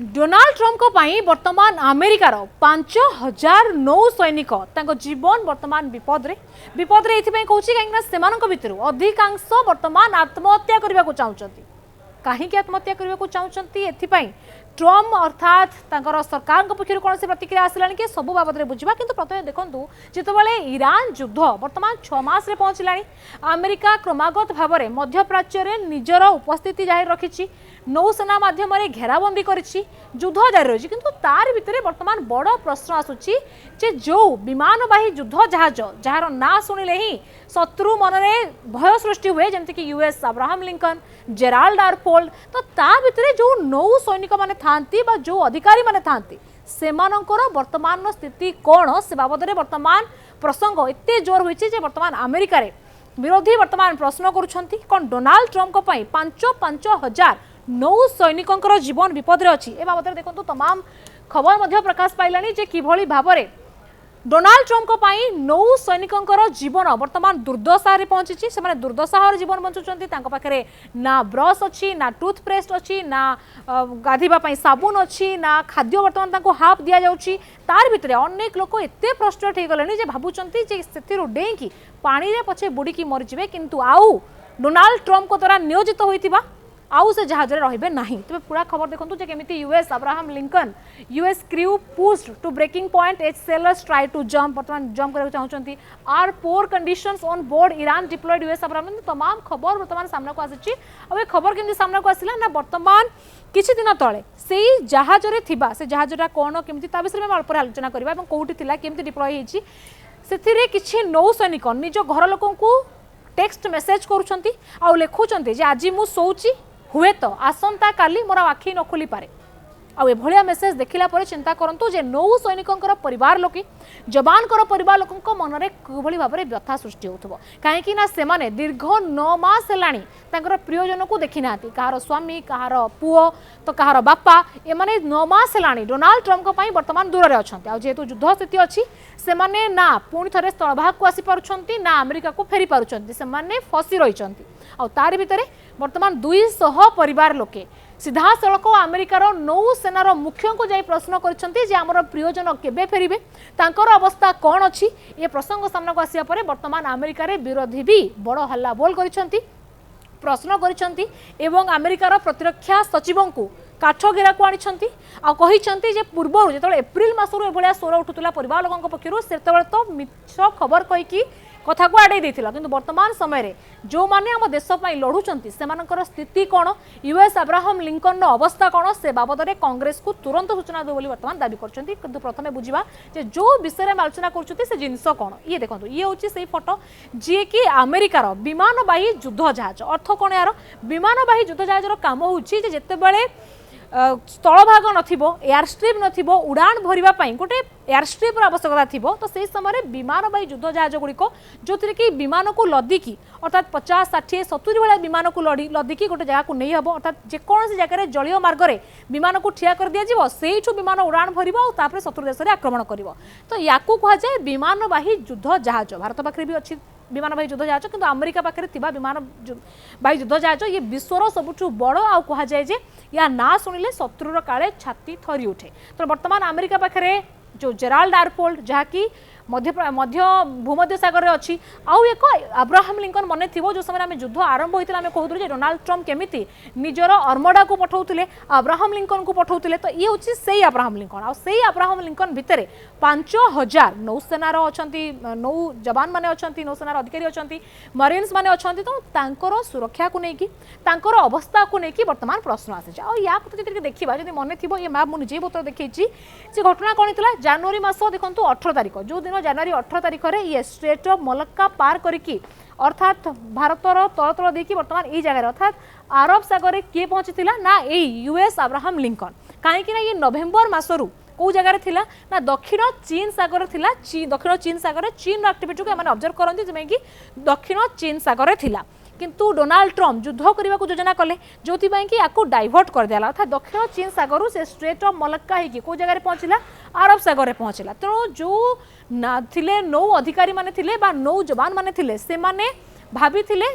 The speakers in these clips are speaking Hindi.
डोनाल्ड ट्रम्प को पाई वर्तमान अमेरिकार 5000 नौ सैनिक जीवन वर्तमान विपद रे कहूँ कहीं भितर अधिकांश वर्तमान आत्महत्या करने को चाहते कहीं आत्महत्या करने को चाहते एथिपाई ट्रम्प अर्थात सरकार पक्षर कौन से प्रतिक्रिया आसला कि सब बाबद में बुझा कि प्रथम देखूँ जितेबाला ईरान युद्ध बर्तमान 6 मास पहुँचला अमेरिका क्रमागत भाव में मध्यप्राच्य में निजर उपस्थिति जाहिर रखी नौसेना माध्यम घेराबंदी युद्ध जारी रही किंतु तार भितर बर्तमान बड़ प्रश्न आसूची जो विमानवाही युद्ध जहाज जार ना शुणिले ही शत्रु मन में भय सृष्टि हुए जमती कि यूएस अब्राहम लिंकन जेराल्ड आरफोल्ड तो ता भितर जो नौ सैनिक माने थांती बा जो अधिकारी माने थांती सेमानंकर वर्तमान स्थिति कौन से बाबद में वर्तमान प्रसंग एते जोर होइछि जे वर्तमान अमेरिका रे विरोधी वर्तमान प्रश्न करुछंती कौन डोनाल्ड ट्रम्प को पई 5,000 नौ सैनिकों जीवन विपद अच्छी ए बाबद में देखो तमाम खबर मध्य प्रकाश पाइलानी जे किभली भाबरे डोनाल्ड ट्रम्प को पई नौ सैनिकों जीवन वर्तमान दुर्दशा रे पहुंची से दुर्दशार जीवन बंचुंट पाखे ना ब्रश अच्छी ना टूथपेस्ट अच्छी ना गाधीबा साबुन अच्छी ना खाद्य वर्तमान हाफ दि जाउची तार भितर अनेक लोक एते फ्रस्ट्रेट हो गले भावुंट से डेईकी पानी रे पछे बुड़ीकी मरीजे किंतु आउ डोनाल्ड ट्रम्प को द्वारा नियोजित होइतिबा आउ से जहाज रे नहीं तेज पूरा खबर देखूँ केमी US Abraham Lincoln US crew pushed to breaking point as sailors try to jump बर्तमान जंप करने चाहते are poor conditions on board Iran deployed US Abraham तमाम खबर बर्तमान सामना को आसी आ खबर केमती सामना को आसला ना बर्तमान किछि दिन तले से जहाज से जहाजा कौन केमती विषय में अल्प आलोचना करवा कौटी केमती डिप्लॉय होती से किछि नौ सैनिक निज घर लोक टेक्स्ट मेसेज करुँच आ लिखुंट आज मु शोची हुए तो आसंता काली मोर आखि न खोली पारे आ मेसेज देखला पर चिंता करंतु जे नौ सैनिकों परिवार लोक जवान परिवार लोकों मन में किभली भाव में व्यथा सृष्टि होथबो कहीं ना से माने दीर्घ 9 मास हेलाणी तांकर प्रियजन को देखि नाती कहार स्वामी कहार पुओ तो कहार बापा ए माने 9 मास हेलाणी डोनाल्ड ट्रम्प को वर्तमान दूर में अच्छा आ जेहेतु युद्ध स्थिति अच्छी से माने ना पुणी थे स्थलभाग को आसी पारुछंती ना अमेरिका को फेरी पारुछंती से माने फसी रही आ तार भितर वर्तमान 200 परिवार लोके सीधा सड़क अमेरिकार नौ सेनार मुख्य को जाई प्रश्न कर प्रियजन केबे फेरिबे तांकर अवस्था कौन अच्छी ये प्रसंग सामना को आसिया परे वर्तमान अमेरिका रे विरोधी भी बड़ हल्ला बोल करिसंती प्रश्न करिसंती एवं अमेरिकार प्रतिरक्षा सचिवों को काठ घेरा को आनिछंती आ कहिसंती जे पूर्व जो एप्रिल मासरू एभलिया स्वर उठुतला परिवार लोकन पक्षरु सेतेबेले तो मिछ खबर कहिकी कथा को आड़े देथिला किंतु वर्तमान समय रे जो माने हम देश पई लढुचंती सेमानकर स्थिति कौन यूएस अब्राहम लिंकन अवस्था कौन से बाबद में कांग्रेस को तुरंत सूचना दो वर्तमान दाबी करछंती किंतु प्रथमे बुझिबा जे जो विषय में आलोचना करछंती से जिंस कौन ये देखंतु ये होची से फोटो जे कि अमेरिकार विमानवाही युद्ध जहाज अर्थ कौन यार विमानवाही युद्ध जहाज काम होची जे जेतेबेले स्थलभाग एयर स्ट्रिप नथिबो उड़ान भरिबा गोटे एयर स्ट्रिप आवश्यकता थी तो से समय विमानवाही युद्ध जहाज गुड़िक जो कि विमान को लदिकी अर्थात 50, 60, 70 भाया विमान को लदिकी गोटे जगह को नहीं हम अर्थात जेकोसी जगह जलीय मार्ग में विमान को ठिया कर दिया से विमान उड़ान भर और शत्रु देश में आक्रमण कर तो या कहुए विमानवाही युद्ध जहाज भारत पाखे भी अच्छी विमानवाही युद्ध जहाज किंतु अमेरिका पाखे विमानवाही युद्ध जहाज ये विश्वर सबुठ बड़ आ कहुए या ना शुणिले शत्रुर काले छाती थरी उठे तो वर्तमान अमेरिका पाखे जो जेराल्ड आरफोल्ड जहाँकि मध्य भूमध्य सागर अच्छी आउ एक अब्राहम लिंकन मन थी जो समय आम युद्ध आरंभ होता है कहते डोनाल्ड ट्रम्प केमी निजर अर्मडा को पठाऊले अब्राहम लिंकन को पठाऊले तो ये हूँ से अब्राहम लिंकन आ से अब्राहम लिंकन भितर 5,000 नौसेनार अच्छा नौ जवान मैंने अच्छा नौसेनार अधिकारी अच्छा मरीन्स मैंने अच्छा तो सुरक्षा को लेकिन अवस्था को लेकिन वर्तमान प्रश्न आसी या देखा जब मन थी ये मैप मुझे बहुत देखी घटना कौन था जनवरी मास देखो 18 तारिख जो दिन जनवरी 18 तारिख में ये स्ट्रेट ऑफ मलक्का पार करिकी अर्थात भारतर तल तल देखिए वर्तमान ये जगह अर्थात अरब सागर किए पहुंची ना ये यूएस अब्राहम लिंकन कहीं ये नवेम्बर मासरू कौ जगह थिला ना दक्षिण चीन सागर थिला दक्षिण चीन सागर चीन एक्टिविटी को ऑब्जर्व करते जिमें कि दक्षिण चीन सागर थिला किंतु डोनाल्ड ट्रम्प युद्ध करने को योजना कले जो कि आपको डाइवर्ट कर दिया अर्थात दक्षिण चीन सागर से स्ट्रेट ऑफ मलक्का होगी कौ जगह पहुंचला अरब सागर में पहुंचला तेणु जो थिले नौ अधिकारी माने थिले बा नौ जवान माने थिले से माने भाभी थिले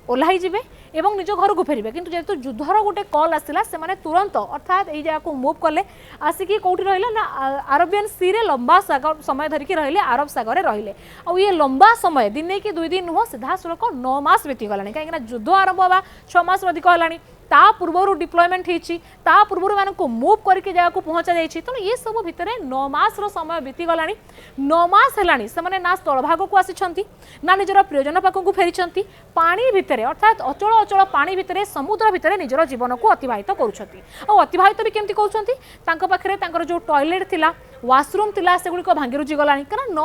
ओह्लाई जिबे एवं निज घर को फेरबे किंतु जेतु युद्धर गोटे कॉल आसिला से माने तुरंत अर्थात एई जगह को मूव कले आसिकी कोठी रहिले ना अरबियन सी रे लंबा सागर समय धरिकी रहिले अरब सागर रे रहिले आ ये लंबा समय दिन कि 2 दिन हो सीधा सड़क 9 मास बीती गलानी कहीं युद्ध आरंभ होगा 6 मास अधिक है ता पूर्व डिप्लॉयमेंट होती ता पूर्व मान को मूव करके जगह को पहुंचा जाइए तेणु ये सब भितर 9 मास समय बीती गलानी 9 मास है से ना स्थलभाग को आसी ना निजर प्रियजन पाखक फेरी पानी भितर अर्थात अचल अचल पानी भितर समुद्र भितर निजर जीवन को अतिवाहित करुँच भी केमती कर जो टॉयलेट थिला वाशरूम थिला से गुड़िक भांगी रुझी गलानी कारण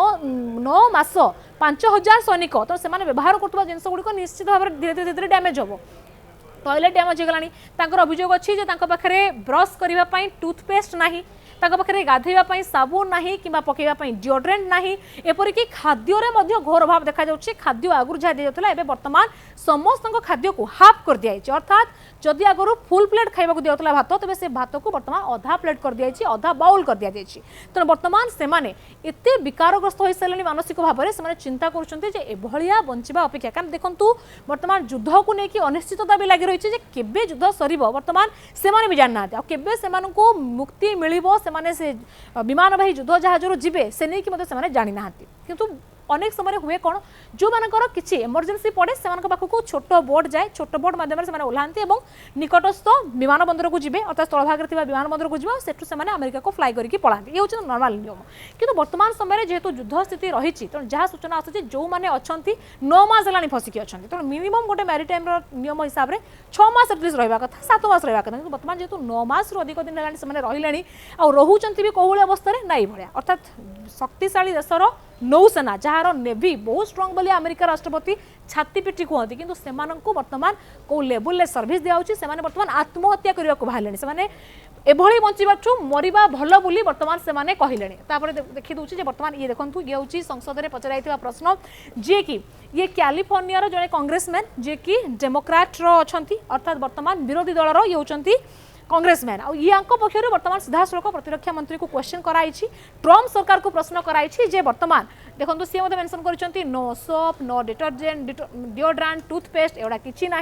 9 मास 5000 सैनिक तो से व्यवहार करुवा जिनस गुड़िक निश्चित भाव में धीरे धीरे डैमेज हम टॉयलेट डैमेज हो गलानी अभियोग अच्छी पाखे ब्रश करने टूथपेस्ट ना पाखे गाधेवाई साबुन ना कि पकईवाई डिओड्रेंट ना एपरिक खाद्य घोर अभाव देखा जाऊँगी खाद्य आगुरी जहाँ दी जाता है बर्तमान समस्त खाद्य को हाफ कर दी जाए अर्थात जदि आगुरी फुल प्लेट खाइबा दिया भात तेज से भात को बर्तमान अधा प्लेट कर दी जाए अधा बाउल कर दी जाए तेणु बर्तमान से विकारग्रस्त हो सारे मानसिक भाव में चिंता करा बंचा अपेक्षा कारण देखूँ बर्तमान युद्ध को लेकिन अनिश्चितता भी लगी रही है केबे युद्ध सर बर्तमान से भी जानना केबे से मुक्ति मिल से विमानवाही युद्ध जहाज जीवे से नहीं कि जानी ना किंतु अनेक समय हुए कौन जो मानकर किसी इमरजेंसी पड़े से पाखक छोट बोट जाए छोट बोट मध्यम से ओह्लांती और निकटस्थ विमान बंदर को जीवे अर्थात स्थल भाग में विमान बंदर को जीवे सेठू से अमेरिका को फ्लाई करके पलांती ये हूँ नॉर्मल नियम किंतु वर्तमान समय जेहेतु युद्ध स्थिति रही तेणु जहाँ सूचना आसूँ जो मैंने अच्छा 9 मास है फसिकी अच्छा तेणु मिनिमम गोटे मैरिटाइम नियम हिसाब से 6 मास एटलिस्ट रहा कथा 7 मास रहा कथा कि बर्तमान जेहेतु 9 मास अधिक दिन है रही रोचंती भी कौल अवस्था ना ये अर्थात शक्तिशाली देशर नौसेना जार नेवी बहुत स्ट्रंग बोली अमेरिका राष्ट्रपति छाती पिटी कहते किंतु से बर्तमान कौ लेवल में सर्विस दिखाई से बर्तमान आत्महत्या करने को बाहर से एभली बचाठू मरवा भल बोली बर्तमान से कहले देखी दूसरी बर्तमान ये देखो ये हूँ संसद में पचर प्रश्न जी कि ये कैलिफोर्निया जड़े कांग्रेसमैन जी कि डेमोक्राट अच्छा अर्थात बर्तमान विरोधी दलर ये होती कांग्रेसमैन या पक्षर बर्तमान सीधासख प्रतिरक्षा मंत्री को क्वेश्चन कराई ट्रम्प सरकार को प्रश्न कराई जे बर्तमान देखो सी मेंशन कर no soap no detergent deodorant toothpaste एवं किसी ना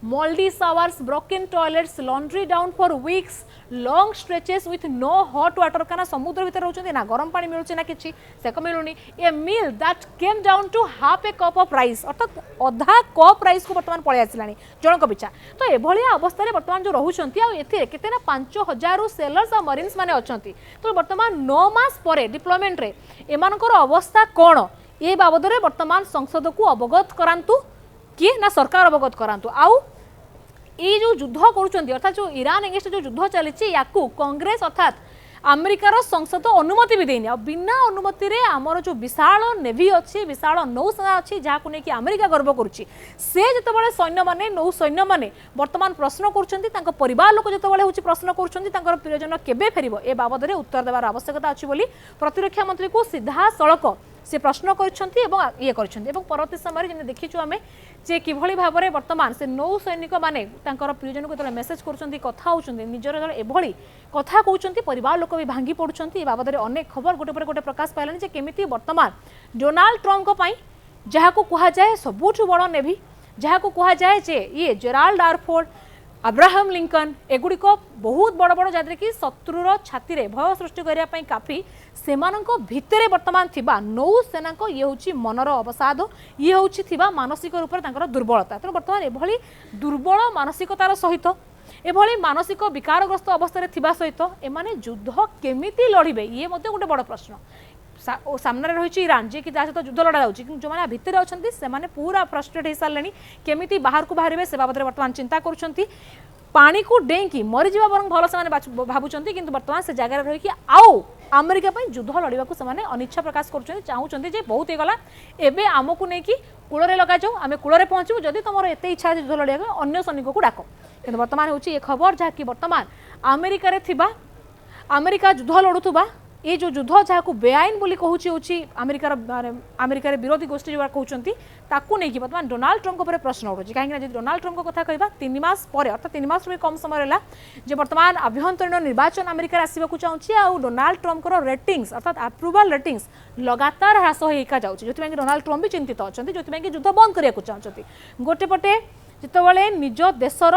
mouldy showers broken toilets laundry down for weeks long stretches with no hot water क्या समुद्र भितर रोचे ना गरम पानी मिलूँ ना कि सेक मिलूनी a meal that came down to half a cup of rice अर्थात अधा कप राइस को बर्तमान पलि आसला जनक पिछा तो यह अवस्था बर्तमान जो रोचे केते ना 5000 सेलर्स और मरीन्स माने अछंती तो बर्तमान 9 मास परे डिप्लॉयमेंट रे एमानकर अवस्था कोन ए बाबद रे बर्तमान संसद को अवगत करांतु कि ना सरकार अवगत करांतु आउ ये जो युद्ध करुचंती अर्थात जो ईरान एगेंस्ट जो युद्ध चली याकू कांग्रेस अर्थात अमेरिकार संसद अनुमति भी देनी बिना अनुमति रे आमर जो विशाल नेवी अच्छी विशाल नौसेना अच्छी जहाँ को लेकिन अमेरिका गर्व करुच्ची से जितेबाला सैन्य मैंने नौ सैन्य मैंने बर्तमान प्रश्न कर परिवार लोक जितेबाला हूँ प्रश्न कर प्रियजन केबे फेरिबो ए बाबद में उत्तर देवार आवश्यकता अच्छी बोली प्रतिरक्षा मंत्री को सीधा सड़क से प्रश्न कर परवर्ती समय जब देखीचु आम जे किभली भाव में बर्तमान से नौ सैनिक मैंने प्रियजन को मेसेज कर कथा होती निजर एभली कथा कहते परिवार लोक भी भांगी पड़ुंट बाबद में अनेक खबर गोटे पर गोटे प्रकाश पाइलानी केमिति बर्तमान डोनाल्ड ट्रम्प जहाँ को कहुए सबुठ बड़ नेवी जहाँ को कहुए जे ये जेराल्ड आरफोर्ड अब्राहम लिंकन एगुड़िक बहुत बड़ बड़ जहाँ कि शत्रुर छाती में भय सृष्टि करने काफी से भितर बर्तमान थिबा नौसेना ये हूँ मनर अवसाद ये हूँ मानसिक रूप से दुर्बलता तेणु बर्तमान एभली दुर्बल मानसिकतार सहित एभली मानसिक विकारग्रस्त अवस्था सहित एमाने युद्ध केमिति लड़िबे ये गोटे बड़ प्रश्न सामने रही ईरान जी कि सहित युद्ध लड़ा जाऊँगी जो मैंने भितर अच्छा से पूरा फ्रस्ट्रेट हो सारे केमिति बाहर को बाहर से बाबद बर्तमान चिंता करुँच पानी को डेंकी मरीजा बर भल से भावुं कि बर्तमान से जगह रही आउ अमेरिका युद्ध लड़ाक से अनिच्छा प्रकाश कर चाहते बहुत ही गला एवं आमको नहीं कूल लगा जाऊ आम कूल पहुँचू जदि तुम एत इच्छा है युद्ध लड़ाक अन्य सैनिक को डाक कि बर्तमान हूँ ये खबर जहाँकि बर्तमान अमेरिका युद्ध लड़ुवा ये जो युद्ध जहाँ को बेआईन बोली कहूँ अमेरिकार विरोधी गोष्ठी जो कहते नहीं बर्तमान डोनाल्ड ट्रम्प पर प्रश्न उठुଛି कहीं डोनाल्ड ट्रम्प कथा कहवा 3 मास पर अर्थात 3 मास कम समय रहा जो बर्तमान आभ्यंतरीण निर्वाचन अमेरिका आसवाक चाहूँगी आ डोनाल्ड ट्रम्प रेटिंग्स अर्थात अप्रुवाल रेटिंग्स लगातार ह्रास होगा जाऊँगी जो डोनाल्ड ट्रम्प भी चिंतित अच्छा जो युद्ध बंद करने को चाहते गोटे पटे जितेबाला निज देशर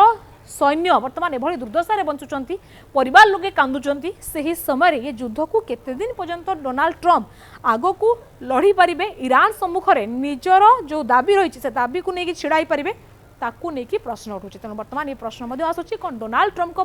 सैन्य बर्तमान एभली दुर्दशा बंचुंट परिवार लोके कांदुंट से समय ये युद्ध को केते दिन पर्यंत डोनाल्ड ट्रंप आग को लड़ी पारे ईरान सम्मुखें निजर जो दाबी रही से दाबी को लेकिन छिड़ा पारे ताकू नहीं प्रश्न उठू तेणु बर्तमान ये प्रश्न आसूँ कौन डोनाल्ड ट्रंप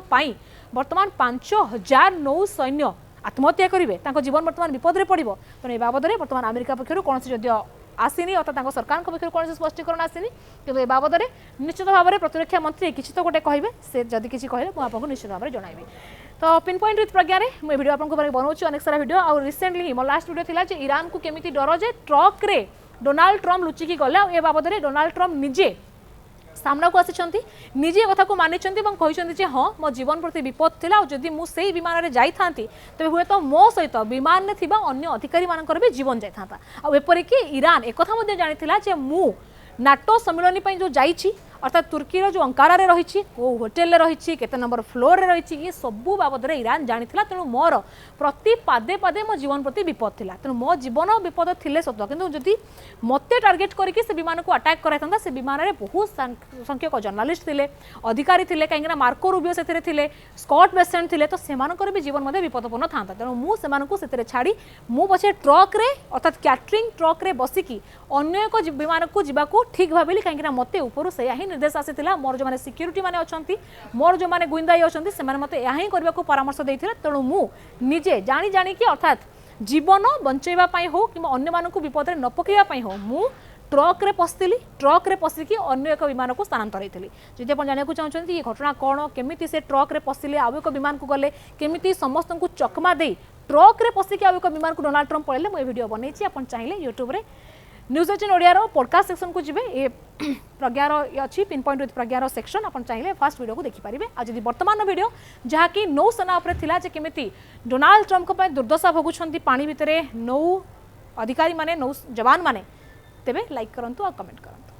बर्तमान 5000 नौ सैन्य आत्महत्या करेंगे जीवन बर्तमान विपद में पड़ो तेणु ए बाबद में बर्तमान अमेरिका पक्षर कौन जदिव आसीनी अर्थात सरकार पक्ष कौन स्पष्टीकरण आसीनी कि ए बाबद में निश्चित भाव में प्रतिरक्षा मंत्री किसी तो गोटे कहे से जदि किसी कहले मुझे निश्चित भाव में जनइबी तो पिन पॉइंट विथ प्रज्ञा मुझे वीडियो आपको बनाऊँ अनेक सारा वीडियो और रिसेंटली ही मो लास्ट वीडियो था ईरान को केमी डर जे ट्रक रे डोनाल्ड ट्रंप लुचिकी गले ए बाबद में डोनाल्ड ट्रंप निजे सामना को आसी निजे कथा को मानी कहते हाँ मो जीवन प्रति विपद थिला और जदि मु सेई विमान में जाई थांती तबे हुए तो मो सहित विमान में थिबा अन्य अधिकारी मानकर भी जीवन जाई थांता आ एपरिक ईरान एक कथा मध्य जानिथिला जे मु नाटो सम्मेलन पर जो जाइछि अर्थात तुर्कीर जो अंकारा रही होटेल रही केते नंबर फ्लोर रे रही ये सबू बाबद में ईरान जानी तेणु मोर प्रति पादे पादे मो जीवन प्रति विपद थिला तेणु मो जीवन विपद थिले सत किंतु जदि मते टार्गेट करके से विमान को अटैक कराइथा से विमान में बहुत संख्यक जर्नालीस्ट थिले अधिकारी थिले कहीं मार्को रूबियो से स्कॉट बेसेंट थिले तो सेमानकर भी जीवन मध्य विपदपूर्ण था तेणु मुझे छाड़ी मु पछे ट्रक रे अर्थात कैटरिंग ट्रक रे बसिकी अन्य एक विमान को जीवाकू ठीक भाविली कहीं मते ऊपर से ही निर्देश आसीथिला मोर जो माने सिक्यूरिटी माने अछंती मोर जो माने गुइंदाई अछंती से माने मते यही करबा को परामर्श देथिला तेणु मु निजे जानी जानी कि अर्थात जीवन बंचैबा पई हो कि अन्य मानकु विपद रे न पकेबा पई हो मु ट्रक रे पसिली ट्रक रे पसिकी अन्य एक विमान को स्थानांतर हेतिली जदि आपण जानिया को चाहछंती ये घटना कोन केमिति से ट्रक रे पसिले आउ एक विमान को गले केमिति समस्त को चकमा दे ट्रक रे पसिकी आउ एक विमान को डोनाल्ड ट्रंप पळेले मु वीडियो बनैछि आपण चाहिले YouTube रे न्यूज 18 ओडिया रो पॉडकास्ट सेक्शन को जिबे ए प्रज्ञार अच्छी पिन पॉइंट विथ प्रज्ञार सेक्शन आपण चाहिए फर्स्ट वीडियो को देखि पारिबे आ जदि वर्तमान वीडियो जहा कि नौसेना उपरे थिला जे केमिति डोनाल्ड ट्रंप को दुर्दशा भोगुछंती पानी भितरे नौ अधिकारी माने नौ जवान माने तेबे लाइक करंतु आ कमेंट करंतु।